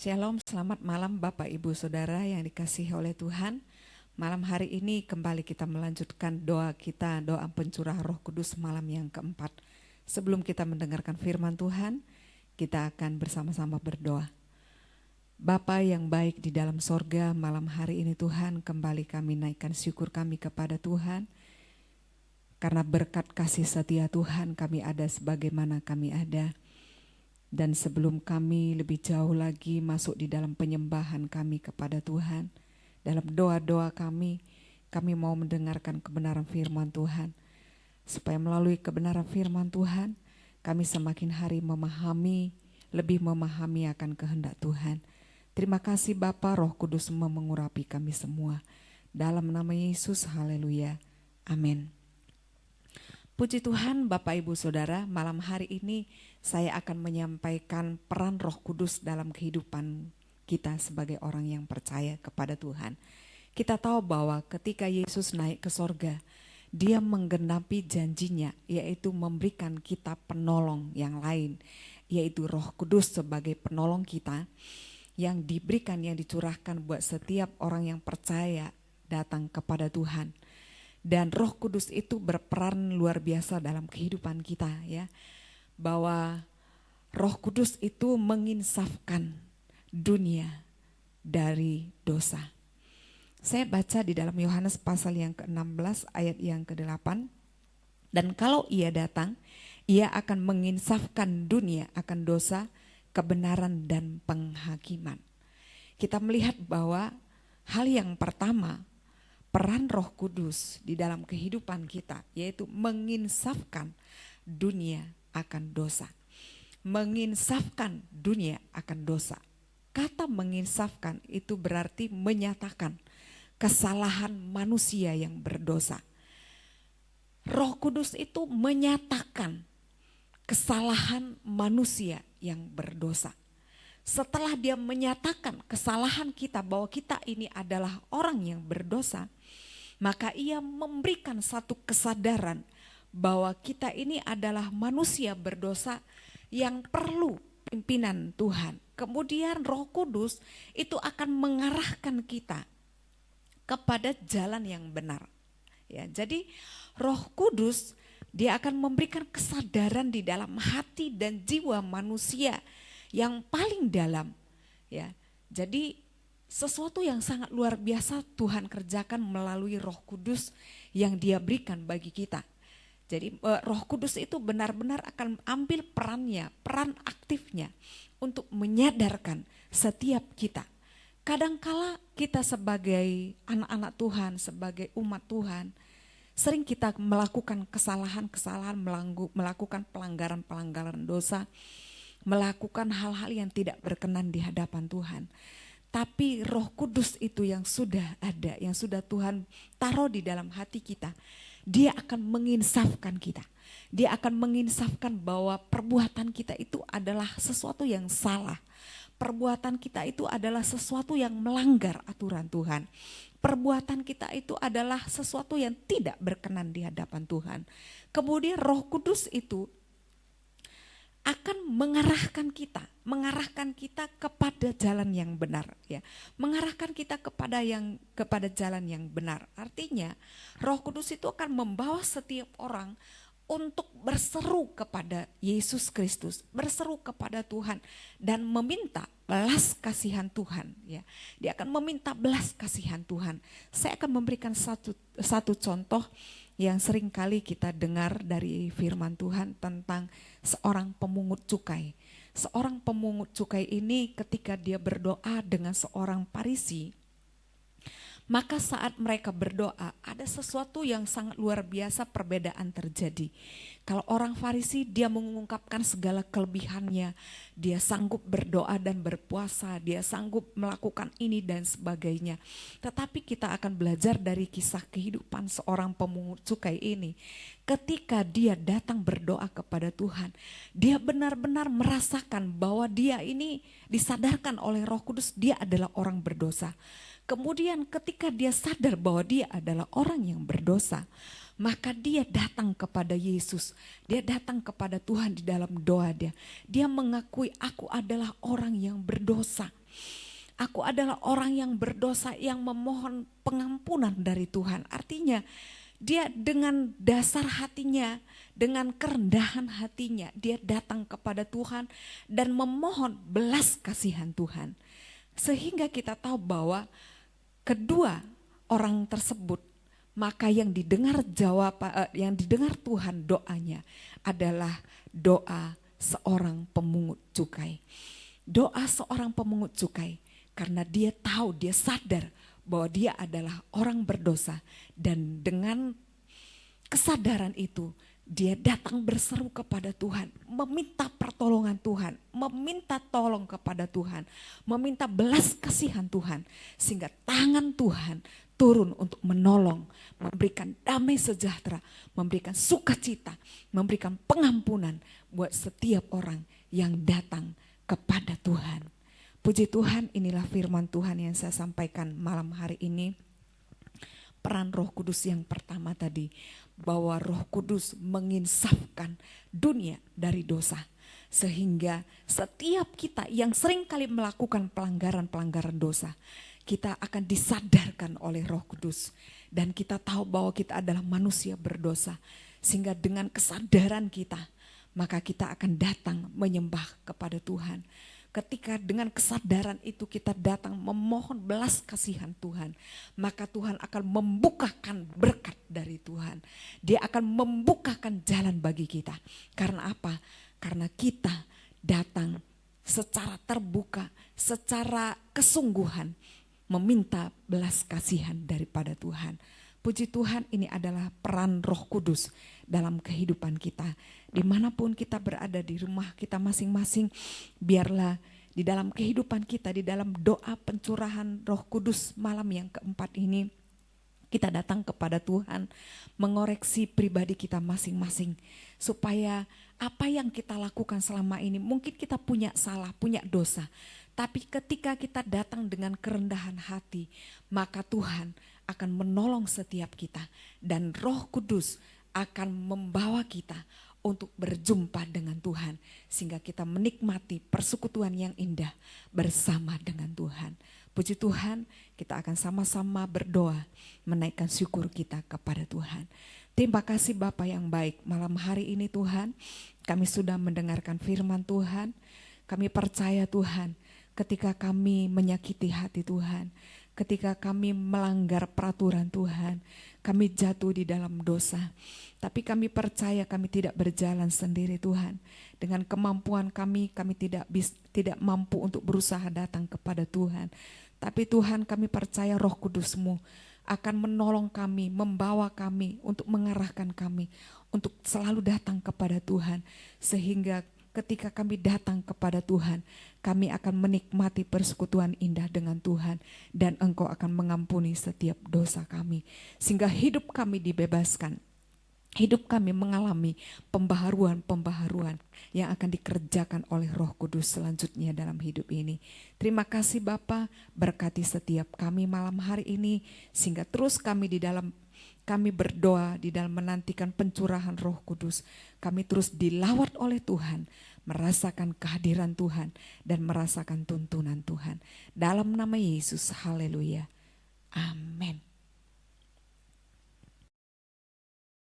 Shalom, selamat malam Bapak Ibu Saudara yang dikasihi oleh Tuhan. Malam hari ini kembali kita melanjutkan doa kita, doa pencurah Roh Kudus malam yang keempat. Sebelum kita mendengarkan firman Tuhan, kita akan bersama-sama berdoa. Bapa yang baik di dalam sorga, malam hari ini Tuhan, kembali kami naikkan syukur kami kepada Tuhan. Karena berkat kasih setia Tuhan kami ada sebagaimana kami ada. Dan sebelum kami lebih jauh lagi masuk di dalam penyembahan kami kepada Tuhan, dalam doa-doa kami mau mendengarkan kebenaran firman Tuhan. Supaya melalui kebenaran firman Tuhan, kami semakin hari lebih memahami akan kehendak Tuhan. Terima kasih Bapa, Roh Kudus mengurapi kami semua. Dalam nama Yesus, haleluya, amin. Puji Tuhan Bapak Ibu Saudara, malam hari ini saya akan menyampaikan peran Roh Kudus dalam kehidupan kita sebagai orang yang percaya kepada Tuhan. Kita tahu bahwa ketika Yesus naik ke sorga, Dia menggenapi janjinya, yaitu memberikan kita penolong yang lain, yaitu Roh Kudus sebagai penolong kita yang diberikan, yang dicurahkan buat setiap orang yang percaya datang kepada Tuhan. Dan Roh Kudus itu berperan luar biasa dalam kehidupan kita, ya. Bahwa Roh Kudus itu menginsafkan dunia dari dosa. Saya baca di dalam Yohanes pasal yang ke-16 ayat yang ke-8. Dan kalau Ia datang, Ia akan menginsafkan dunia akan dosa, kebenaran dan penghakiman. Kita melihat bahwa hal yang pertama, peran Roh Kudus di dalam kehidupan kita, yaitu menginsafkan dunia akan dosa. Menginsafkan dunia akan dosa. Kata menginsafkan itu berarti menyatakan kesalahan manusia yang berdosa. Roh Kudus itu menyatakan kesalahan manusia yang berdosa. Setelah Dia menyatakan kesalahan kita bahwa kita ini adalah orang yang berdosa, maka Ia memberikan satu kesadaran bahwa kita ini adalah manusia berdosa yang perlu pimpinan Tuhan. Kemudian Roh Kudus itu akan mengarahkan kita kepada jalan yang benar. Ya, jadi Roh Kudus Dia akan memberikan kesadaran di dalam hati dan jiwa manusia yang paling dalam, ya. Jadi sesuatu yang sangat luar biasa Tuhan kerjakan melalui Roh Kudus yang Dia berikan bagi kita. Jadi Roh Kudus itu benar-benar akan ambil perannya, peran aktifnya untuk menyadarkan setiap kita. Kadangkala kita sebagai anak-anak Tuhan, sebagai umat Tuhan, sering kita melakukan kesalahan-kesalahan, melakukan pelanggaran-pelanggaran dosa, melakukan hal-hal yang tidak berkenan di hadapan Tuhan. Tapi Roh Kudus itu yang sudah ada, yang sudah Tuhan taruh di dalam hati kita, Dia akan menginsafkan kita. Dia akan menginsafkan bahwa perbuatan kita itu adalah sesuatu yang salah. Perbuatan kita itu adalah sesuatu yang melanggar aturan Tuhan. Perbuatan kita itu adalah sesuatu yang tidak berkenan di hadapan Tuhan. Kemudian Roh Kudus itu akan mengarahkan kita kepada jalan yang benar, ya. Mengarahkan kita kepada jalan yang benar. Artinya, Roh Kudus itu akan membawa setiap orang untuk berseru kepada Yesus Kristus, berseru kepada Tuhan dan meminta belas kasihan Tuhan, ya. Dia akan meminta belas kasihan Tuhan. Saya akan memberikan satu contoh yang sering kali kita dengar dari firman Tuhan tentang seorang pemungut cukai. Seorang pemungut cukai ini ketika dia berdoa dengan seorang Farisi, maka saat mereka berdoa ada sesuatu yang sangat luar biasa perbedaan terjadi. Kalau orang Farisi dia mengungkapkan segala kelebihannya, dia sanggup berdoa dan berpuasa, dia sanggup melakukan ini dan sebagainya. Tetapi kita akan belajar dari kisah kehidupan seorang pemungut cukai ini. Ketika dia datang berdoa kepada Tuhan, dia benar-benar merasakan bahwa dia ini disadarkan oleh Roh Kudus, dia adalah orang berdosa. Kemudian ketika dia sadar bahwa dia adalah orang yang berdosa, maka dia datang kepada Yesus. Dia datang kepada Tuhan di dalam doa dia. Dia mengakui, aku adalah orang yang berdosa. Aku adalah orang yang berdosa yang memohon pengampunan dari Tuhan. Artinya dia dengan dasar hatinya, dengan kerendahan hatinya, dia datang kepada Tuhan dan memohon belas kasihan Tuhan. Sehingga kita tahu bahwa kedua orang tersebut, maka yang didengar Tuhan doanya adalah doa seorang pemungut cukai. Doa seorang pemungut cukai. Karena dia tahu, dia sadar bahwa dia adalah orang berdosa. Dan dengan kesadaran itu, dia datang berseru kepada Tuhan, meminta pertolongan Tuhan, meminta tolong kepada Tuhan, meminta belas kasihan Tuhan. Sehingga tangan Tuhan turun untuk menolong, memberikan damai sejahtera, memberikan sukacita, memberikan pengampunan buat setiap orang yang datang kepada Tuhan. Puji Tuhan, inilah firman Tuhan yang saya sampaikan malam hari ini. Peran Roh Kudus yang pertama tadi, bahwa Roh Kudus menginsafkan dunia dari dosa. Sehingga setiap kita yang sering kali melakukan pelanggaran-pelanggaran dosa, kita akan disadarkan oleh Roh Kudus. Dan kita tahu bahwa kita adalah manusia berdosa. Sehingga dengan kesadaran kita, maka kita akan datang menyembah kepada Tuhan. Ketika dengan kesadaran itu kita datang memohon belas kasihan Tuhan, maka Tuhan akan membukakan berkat dari Tuhan. Dia akan membukakan jalan bagi kita. Karena apa? Karena kita datang secara terbuka, secara kesungguhan meminta belas kasihan daripada Tuhan. Puji Tuhan, ini adalah peran Roh Kudus dalam kehidupan kita. Dimanapun kita berada, di rumah kita masing-masing, biarlah di dalam kehidupan kita, di dalam doa pencurahan Roh Kudus malam yang keempat ini, kita datang kepada Tuhan, mengoreksi pribadi kita masing-masing. Supaya apa yang kita lakukan selama ini, mungkin kita punya salah, punya dosa. Tapi ketika kita datang dengan kerendahan hati, maka Tuhan akan menolong setiap kita. Dan Roh Kudus akan membawa kita untuk berjumpa dengan Tuhan. Sehingga kita menikmati persekutuan yang indah bersama dengan Tuhan. Puji Tuhan, kita akan sama-sama berdoa, menaikkan syukur kita kepada Tuhan. Terima kasih Bapa yang baik, malam hari ini Tuhan, kami sudah mendengarkan firman Tuhan. Kami percaya Tuhan, ketika kami menyakiti hati Tuhan, ketika kami melanggar peraturan Tuhan, kami jatuh di dalam dosa. Tapi kami percaya kami tidak berjalan sendiri Tuhan. Dengan kemampuan kami tidak mampu untuk berusaha datang kepada Tuhan. Tapi Tuhan, kami percaya Roh Kudus-Mu akan menolong kami, membawa kami, untuk mengarahkan kami, untuk selalu datang kepada Tuhan. Sehingga ketika kami datang kepada Tuhan, kami akan menikmati persekutuan indah dengan Tuhan. Dan Engkau akan mengampuni setiap dosa kami. Sehingga hidup kami dibebaskan. Hidup kami mengalami pembaharuan-pembaharuan yang akan dikerjakan oleh Roh Kudus selanjutnya dalam hidup ini. Terima kasih Bapa, berkati setiap kami malam hari ini. Sehingga terus kami berdoa di dalam menantikan pencurahan Roh Kudus. Kami terus dilawat oleh Tuhan, merasakan kehadiran Tuhan dan merasakan tuntunan Tuhan. Dalam nama Yesus, haleluya. Amin.